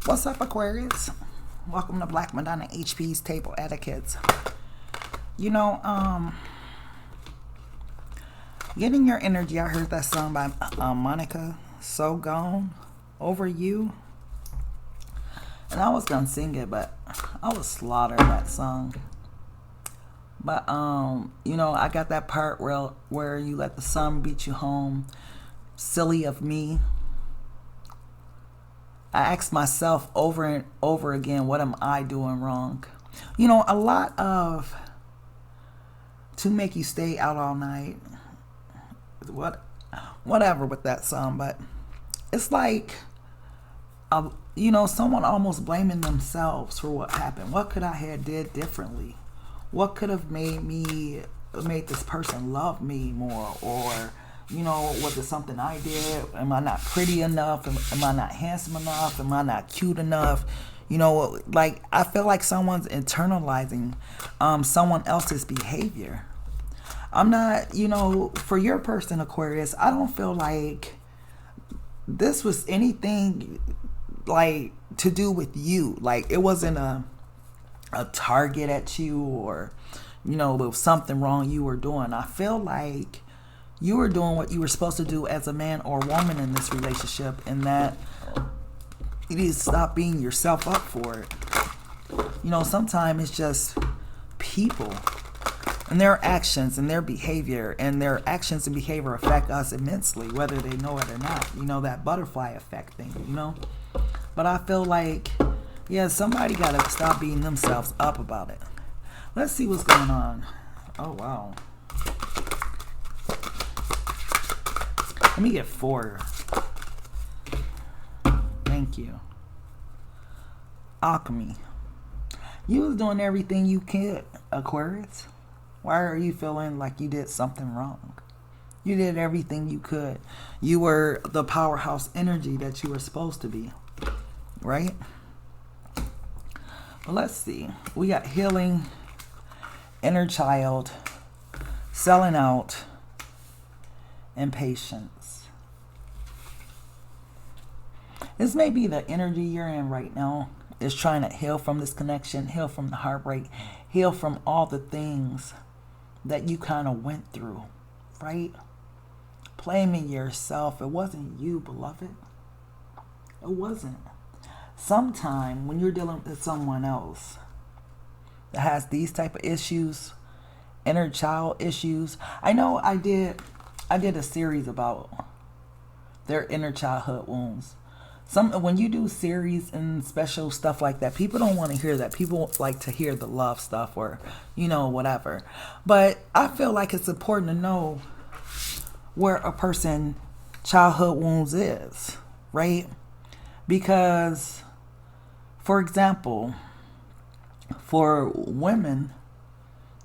What's up, Aquarius? Welcome to Black Madonna HP's Table Etiquettes. You know, getting your energy. I heard that song by Monica, So Gone Over You. And I was gonna sing it, but I was slaughtered that song. But you know, I got that part where you let the sun beat you home. Silly of me. I ask myself over and over again, what am I doing wrong? You know, a lot of to make you stay out all night. Whatever with that song, but it's like, you know, someone almost blaming themselves for what happened. What could I have did differently? What could have made this person love me more? Or, you know, was it something I did? Am I not pretty enough? Am I not handsome enough? Am I not cute enough? You know, like, I feel like someone's internalizing someone else's behavior. I'm not, you know, for your person, Aquarius, I don't feel like this was anything like to do with you. Like, it wasn't a target at you, or, you know, there was something wrong you were doing. I feel like you were doing what you were supposed to do as a man or woman in this relationship, and that you need to stop beating yourself up for it. You know, sometimes it's just people and their actions and their behavior, and their actions and behavior affect us immensely, whether they know it or not. You know, that butterfly effect thing, you know? But I feel like, yeah, somebody got to stop beating themselves up about it. Let's see what's going on. Oh, wow. Let me get 4. Thank you. Alchemy. You was doing everything you could, Aquarius. Why are you feeling like you did something wrong? You did everything you could. You were the powerhouse energy that you were supposed to be, right? Well, let's see. We got healing, inner child, selling out, and patience. This may be the energy you're in right now. Is trying to heal from this connection, heal from the heartbreak, heal from all the things that you kind of went through, right? Blaming yourself. It wasn't you, beloved. It wasn't. Sometime when you're dealing with someone else that has these type of issues, inner child issues. I know I did a series about their inner childhood wounds. When you do series and special stuff like that, people don't want to hear that. People like to hear the love stuff, or, you know, whatever. But I feel like it's important to know where a person childhood wounds is, right? Because, for example, for women,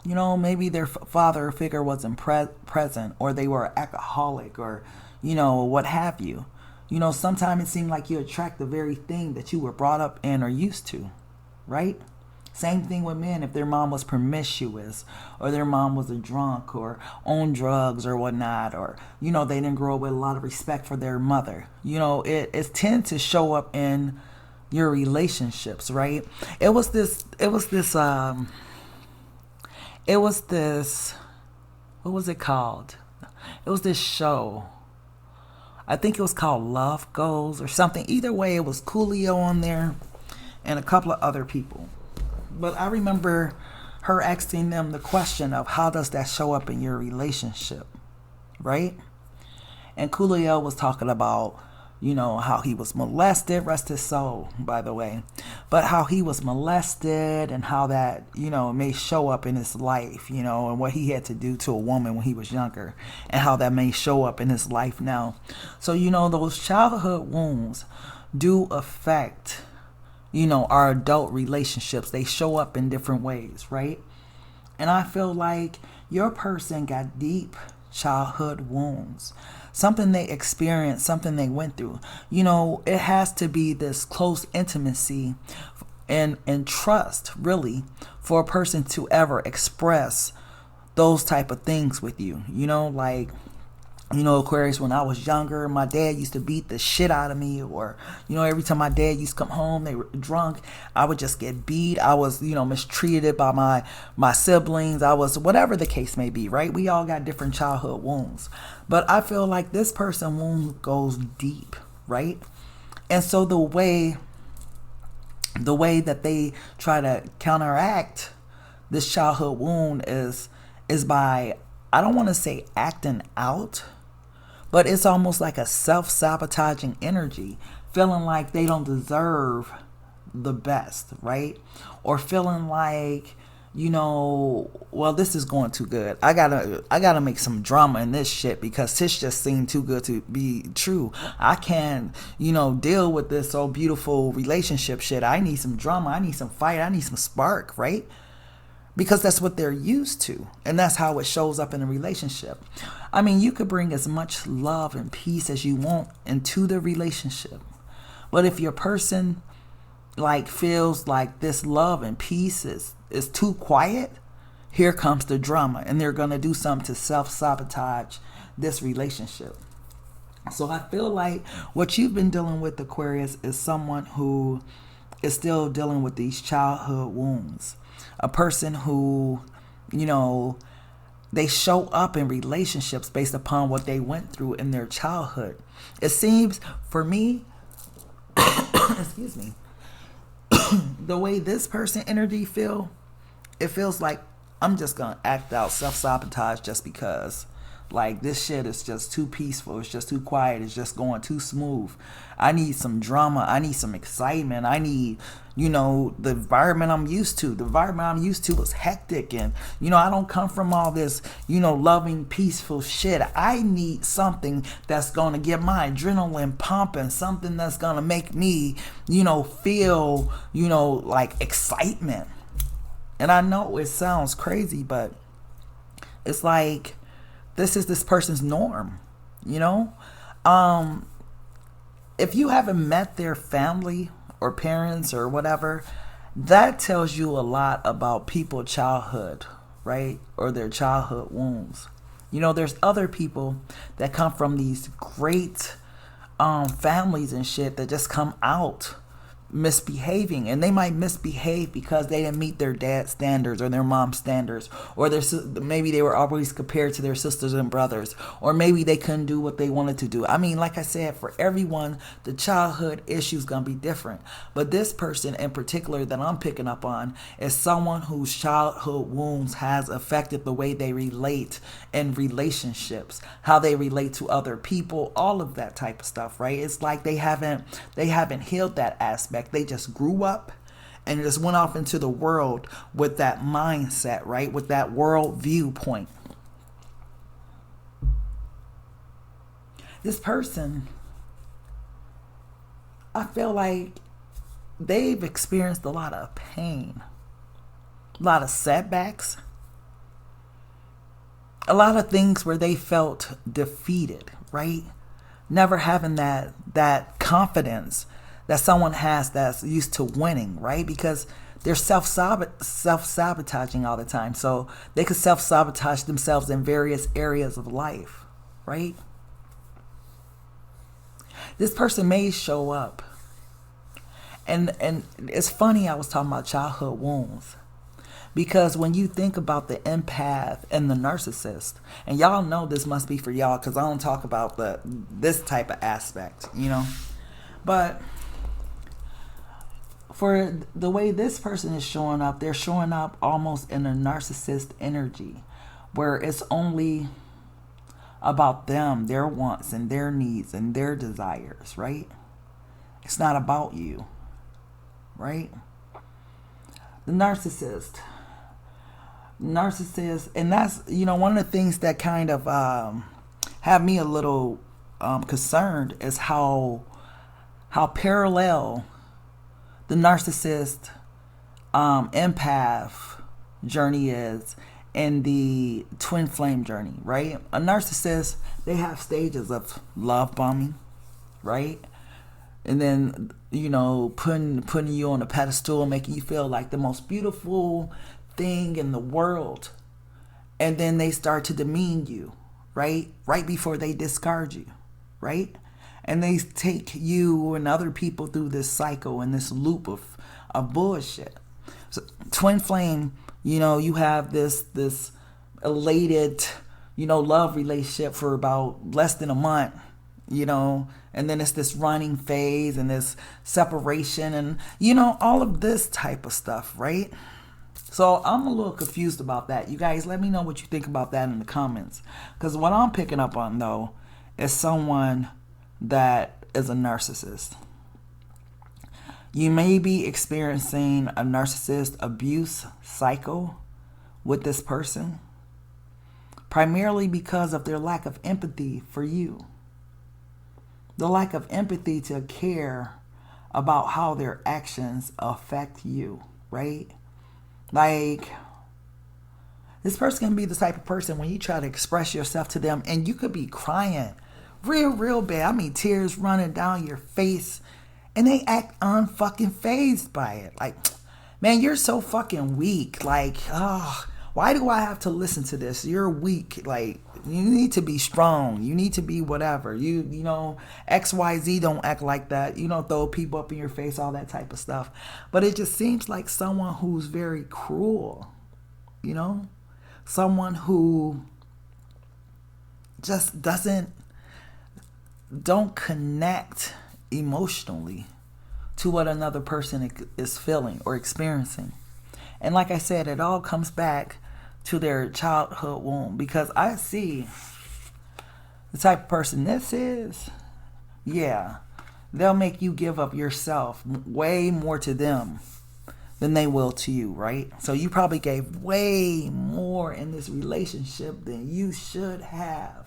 you know, maybe their father figure wasn't present, or they were an alcoholic, or, you know, what have you. You know, sometimes it seemed like you attract the very thing that you were brought up in or used to, right? Same thing with men. If their mom was promiscuous, or their mom was a drunk, or on drugs or whatnot, or, you know, they didn't grow up with a lot of respect for their mother. You know, it tends to show up in your relationships, right? It was this, what was it called? It was this show. I think it was called Love Goes or something. Either way, it was Coolio on there and a couple of other people. But I remember her asking them the question of, how does that show up in your relationship, right? And Coolio was talking about, you know, how he was molested, rest his soul, by the way, but how he was molested, and how that, you know, may show up in his life, you know, and what he had to do to a woman when he was younger, and how that may show up in his life now. So, you know, those childhood wounds do affect, you know, our adult relationships. They show up in different ways, right? And I feel like your person got deep childhood wounds, something they experienced, something they went through. You know, it has to be this close intimacy and trust, really, for a person to ever express those type of things with you. You know, like, You know, Aquarius, when I was younger, my dad used to beat the shit out of me. Or, you know, every time my dad used to come home, they were drunk, I would just get beat. I was, you know, mistreated by my siblings. I was, whatever the case may be, right? We all got different childhood wounds. But I feel like this person wound goes deep, right? And so the way that they try to counteract this childhood wound is by, I don't want to say acting out, but it's almost like a self-sabotaging energy, feeling like they don't deserve the best, right? Or feeling like, you know, well, this is going too good. I gotta make some drama in this shit because this just seemed too good to be true. I can't, you know, deal with this so beautiful relationship shit. I need some drama. I need some fight. I need some spark, right? Because that's what they're used to. And that's how it shows up in a relationship. I mean, you could bring as much love and peace as you want into the relationship. But if your person like feels like this love and peace is too quiet, here comes the drama. And they're going to do something to self-sabotage this relationship. So I feel like what you've been dealing with, Aquarius, is someone who is still dealing with these childhood wounds. A person who, you know, they show up in relationships based upon what they went through in their childhood. It seems, for me, excuse me, the way this person energy feel, it feels like I'm just going to act out self-sabotage just because. Like, this shit is just too peaceful. It's just too quiet. It's just going too smooth. I need some drama. I need some excitement. I need, you know, the environment I'm used to. The environment I'm used to was hectic. And, you know, I don't come from all this, you know, loving, peaceful shit. I need something that's going to get my adrenaline pumping. Something that's going to make me, you know, feel, you know, like excitement. And I know it sounds crazy, but it's like, this is this person's norm, you know? If you haven't met their family or parents or whatever, that tells you a lot about people's childhood, right? Or their childhood wounds. You know, there's other people that come from these great families and shit that just come out misbehaving, and they might misbehave because they didn't meet their dad's standards or their mom's standards, or maybe they were always compared to their sisters and brothers, or maybe they couldn't do what they wanted to do. I mean, like I said, for everyone, the childhood issues gonna be different. But this person in particular that I'm picking up on is someone whose childhood wounds has affected the way they relate in relationships, how they relate to other people, all of that type of stuff, right? It's like they haven't healed that aspect. They just grew up and just went off into the world with that mindset, right? With that world viewpoint. This person, I feel like they've experienced a lot of pain, a lot of setbacks, a lot of things where they felt defeated, right? Never having that confidence that someone has that's used to winning, right? Because they're self-sabotaging all the time. So they could self-sabotage themselves in various areas of life, right? This person may show up. And it's funny I was talking about childhood wounds. Because when you think about the empath and the narcissist, and y'all know this must be for y'all because I don't talk about this type of aspect, you know? But for the way this person is showing up, they're showing up almost in a narcissist energy where it's only about them, their wants and their needs and their desires, right? It's not about you, right? The narcissist, and that's, you know, one of the things that kind of have me a little concerned is how parallel the narcissist empath journey is in the twin flame journey, right? A narcissist, they have stages of love bombing, right? And then, you know, putting you on a pedestal, making you feel like the most beautiful thing in the world. And then they start to demean you, right? Right before they discard you, right? And they take you and other people through this cycle and this loop of bullshit. So, twin flame, you know, you have this elated, you know, love relationship for about less than a month, you know, and then it's this running phase and this separation and, you know, all of this type of stuff, right? So I'm a little confused about that. You guys, let me know what you think about that in the comments. Because what I'm picking up on, though, is someone that is a narcissist. You may be experiencing a narcissist abuse cycle with this person, primarily because of their lack of empathy for you. The lack of empathy to care about how their actions affect you, right? Like, this person can be the type of person when you try to express yourself to them and you could be crying real bad. I mean, tears running down your face and they act unfucking phased by it. Like, man, you're so fucking weak. Like, oh, why do I have to listen to this? You're weak. Like, you need to be strong. You need to be whatever. You know, XYZ don't act like that. You don't throw people up in your face, all that type of stuff. But it just seems like someone who's very cruel, you know? Someone who just don't connect emotionally to what another person is feeling or experiencing. And like I said, it all comes back to their childhood wound, because I see the type of person this is. Yeah, they'll make you give up yourself way more to them than they will to you, right? So you probably gave way more in this relationship than you should have.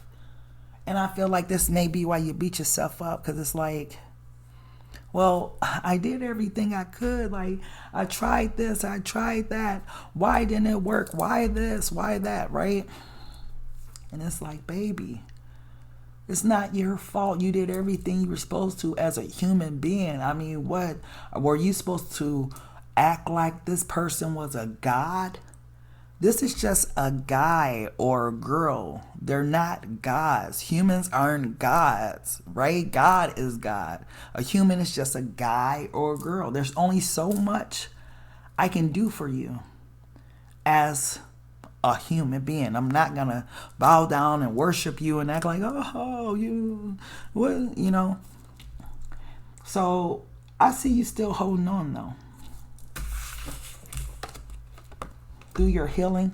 And I feel like this may be why you beat yourself up, because it's like, well, I did everything I could. Like, I tried this, I tried that. Why didn't it work? Why this? Why that? Right? And it's like, baby, it's not your fault. You did everything you were supposed to as a human being. I mean, what? Were you supposed to act like this person was a god? This is just a guy or a girl. They're not gods. Humans aren't gods, right? God is God. A human is just a guy or a girl. There's only so much I can do for you as a human being. I'm not going to bow down and worship you and act like, oh, you, what, you know. So I see you still holding on, though. Through your healing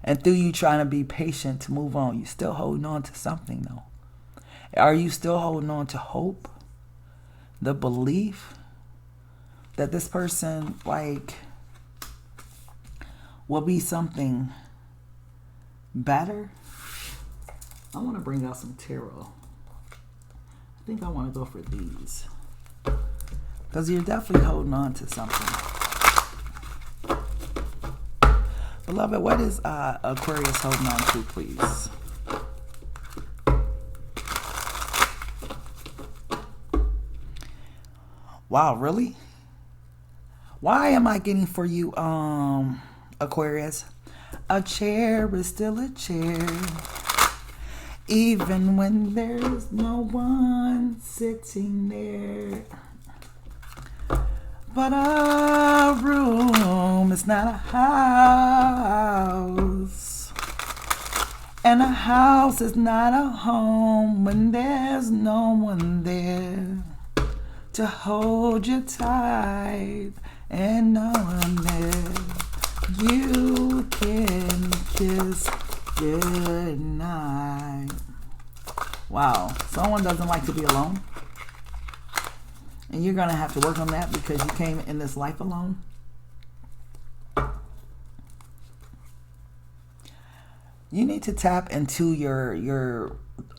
and through you trying to be patient to move on, you still holding on to something, though. Are you still holding on to hope? The belief that this person, like, will be something better? I want to bring out some tarot. I think I want to go for these, because you're definitely holding on to something. Beloved, what is Aquarius holding on to, please? Wow, really? Why am I getting for you, Aquarius? A chair is still a chair, even when there's no one sitting there. But a room is not a house, and a house is not a home when there's no one there to hold you tight and no one there. You can kiss goodnight. Wow, someone doesn't like to be alone. And you're going to have to work on that because you came in this life alone. You need to tap into your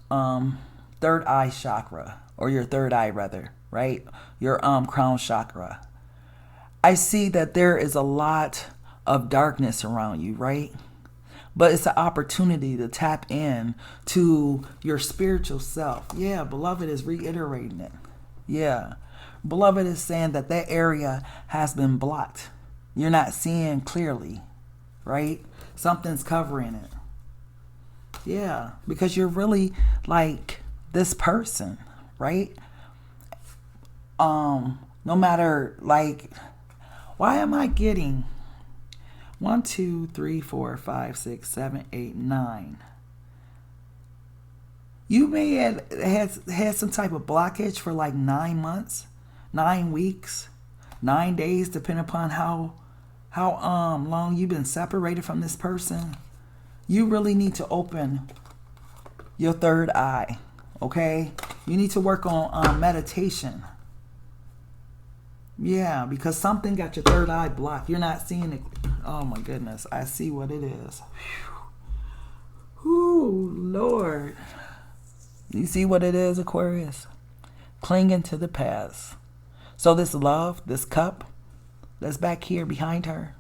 third eye chakra, or your third eye rather, right? Your crown chakra. I see that there is a lot of darkness around you, right? But it's an opportunity to tap in to your spiritual self. Yeah, beloved is reiterating it. Yeah. Beloved is saying that that area has been blocked. You're not seeing clearly, right? Something's covering it. Yeah, because you're really like this person, right? No matter like, why am I getting 1, 2, 3, 4, 5, 6, 7, 8, 9? You may have had some type of blockage for like 9 months, 9 weeks, 9 days, depending upon how long you've been separated from this person. You really need to open your third eye, okay? You need to work on meditation. Yeah, because something got your third eye blocked. You're not seeing it. Oh my goodness, I see what it is. Whew, Lord. You see what it is, Aquarius? Clinging to the past. So this love, this cup that's back here behind her,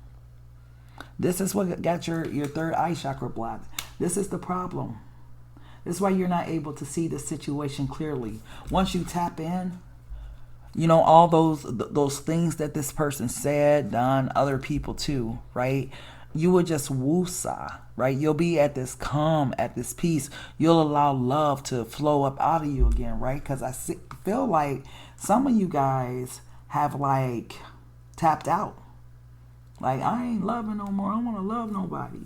this is what got your third eye chakra blocked. This is the problem. This is why you're not able to see the situation clearly. Once you tap in, you know, all those things that this person said, done, other people too, right? You will just woosah, right? You'll be at this calm, at this peace. You'll allow love to flow up out of you again, right? Because I feel like some of you guys have like tapped out. Like, I ain't loving no more. I don't want to love nobody.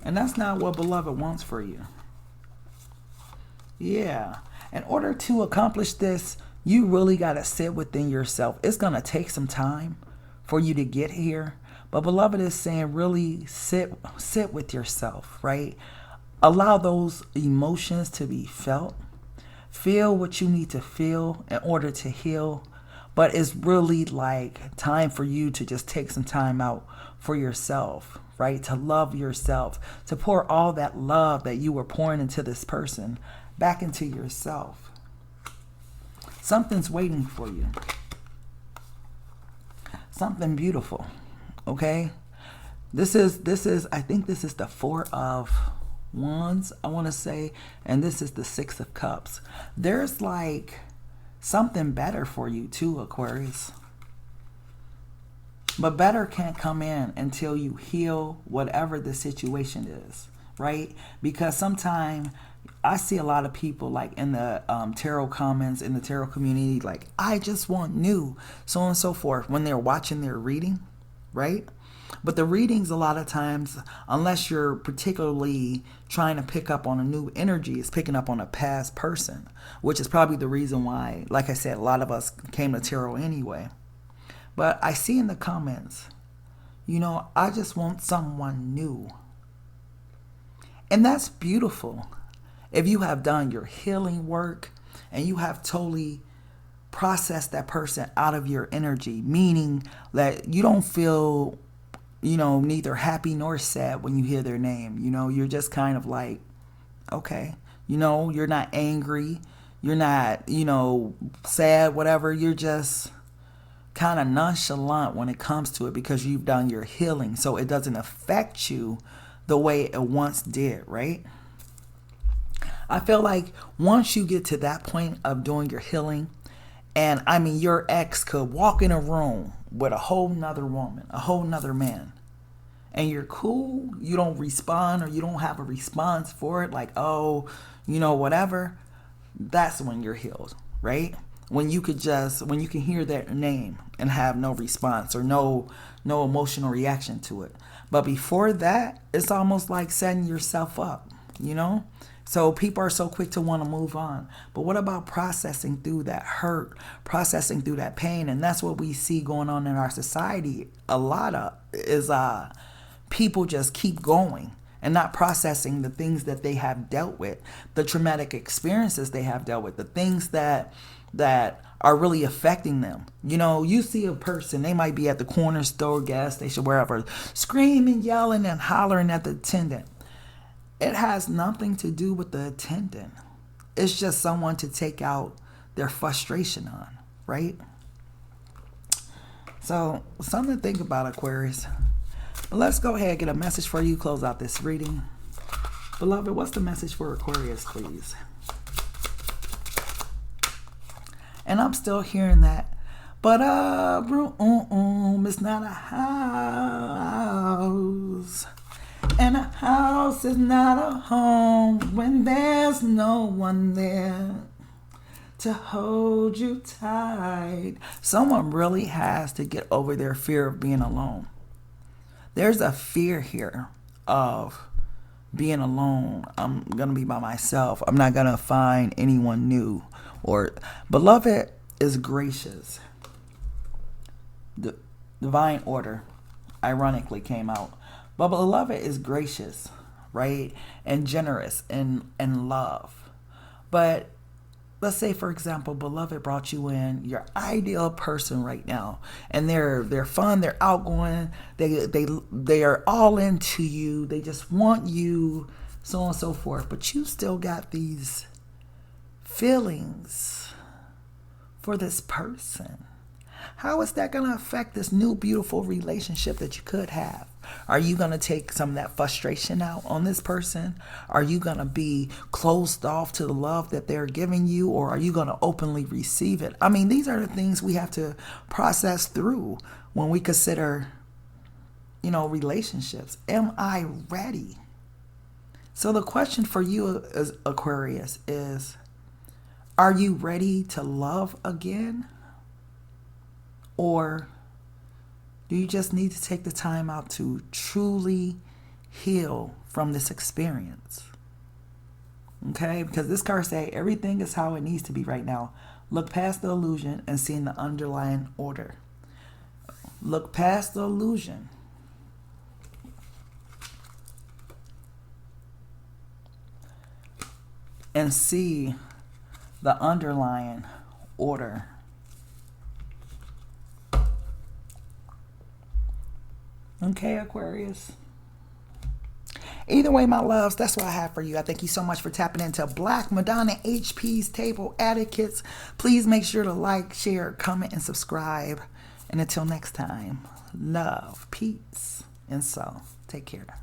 And that's not what beloved wants for you. Yeah. In order to accomplish this, you really got to sit within yourself. It's going to take some time for you to get here. But beloved is saying really sit with yourself, right? Allow those emotions to be felt. Feel what you need to feel in order to heal. But it's really like time for you to just take some time out for yourself, right? To love yourself, to pour all that love that you were pouring into this person back into yourself. Something's waiting for you. Something beautiful. Okay? This is I think this is the 4 of Wands, I want to say, and this is the 6 of Cups. There's like something better for you too, Aquarius. But better can't come in until you heal whatever the situation is, right? Because sometimes I see a lot of people like in the tarot comments, in the tarot community, like, I just want new, so on and so forth, when they're watching their reading, right? But the readings a lot of times, unless you're particularly trying to pick up on a new energy, is picking up on a past person, which is probably the reason why, like I said, a lot of us came to tarot anyway. But I see in the comments, you know, I just want someone new. And that's beautiful. If you have done your healing work and you have totally processed that person out of your energy, meaning that you don't feel, you know, neither happy nor sad when you hear their name. You know, you're just kind of like, okay, you know, you're not angry, you're not, you know, sad, whatever. You're just kind of nonchalant when it comes to it because you've done your healing, so it doesn't affect you the way it once did, right? I feel like once you get to that point of doing your healing, and I mean, your ex could walk in a room with a whole nother woman, a whole nother man, and you're cool, you don't respond, or you don't have a response for it, like, oh, you know, whatever, that's when you're healed, right? When you could just, when you can hear their name and have no response or no emotional reaction to it. But before that, it's almost like setting yourself up, you know? So people are so quick to want to move on. But what about processing through that hurt, processing through that pain? And that's what we see going on in our society. A lot of is people just keep going and not processing the things that they have dealt with, the traumatic experiences they have dealt with, the things that are really affecting them. You know, you see a person, they might be at the corner store, gas station, wherever, screaming, yelling, and hollering at the attendant. It has nothing to do with the attendant. It's just someone to take out their frustration on, right? So, something to think about, Aquarius. But let's go ahead and get a message for you, close out this reading. Beloved, what's the message for Aquarius, please? And I'm still hearing that. But it's not a house. And a house is not a home when there's no one there to hold you tight. Someone really has to get over their fear of being alone. There's a fear here of being alone. I'm going to be by myself. I'm not going to find anyone new. Or beloved is gracious. The divine order ironically came out. But beloved is gracious, right? And generous and love. But let's say, for example, beloved brought you in your ideal person right now, and they're fun, they're outgoing, they are all into you, they just want you, so on and so forth. But you still got these feelings for this person. How is that going to affect this new beautiful relationship that you could have? Are you going to take some of that frustration out on this person? Are you going to be closed off to the love that they're giving you? Or are you going to openly receive it? I mean, these are the things we have to process through when we consider, relationships. Am I ready? So the question for you as Aquarius is, are you ready to love again? Or do you just need to take the time out to truly heal from this experience? Okay? Because this card says everything is how it needs to be right now. Look past the illusion and see the underlying order. Look past the illusion. And see the underlying order. Okay, Aquarius. Either way, my loves, that's what I have for you. I thank you so much for tapping into Black Madonna HP's Table Etiquettes. Please make sure to like, share, comment, and subscribe. And until next time, love, peace, and so take care.